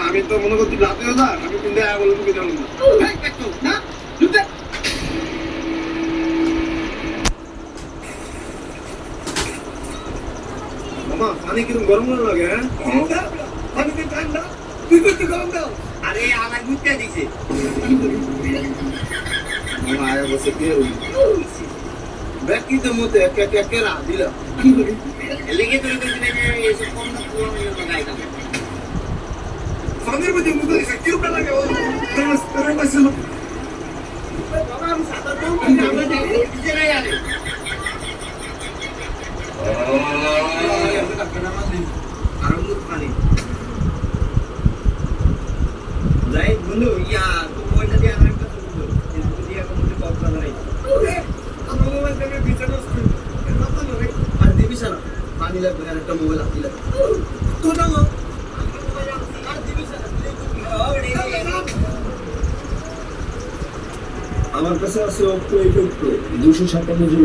আমি তো মনে করছি রাতে না আমি কিন্তু বলবো কি জানো না মামা পানি কিরকম গরম লাগে হ্যাঁ পানি কি ঠান্ডা তুই করতে গরম দাও আরে আমার গুটটা দিছে মামা আয়া বসে কে ব্যাকি তো মতে কেরা দিলা লেগে তো এসব কম না পুরো লাগাইতাম পানির মধ্যে মুখ দিছে কি রকম লাগে ও তোর পাশে বাবা আমি সাদা তো আমরা দিতে না আরে Right, bolu, ya, tu mau jadi anak kita dulu. Itu dia kamu di bawah sana. Kamu mau jadi bicara seperti apa tu ni? Ada bisa na? Pani lagi dengan kita mau lagi lagi. Tu tahu? Ada bisa na? আমার কাছে আছে Oppo A52 257 GB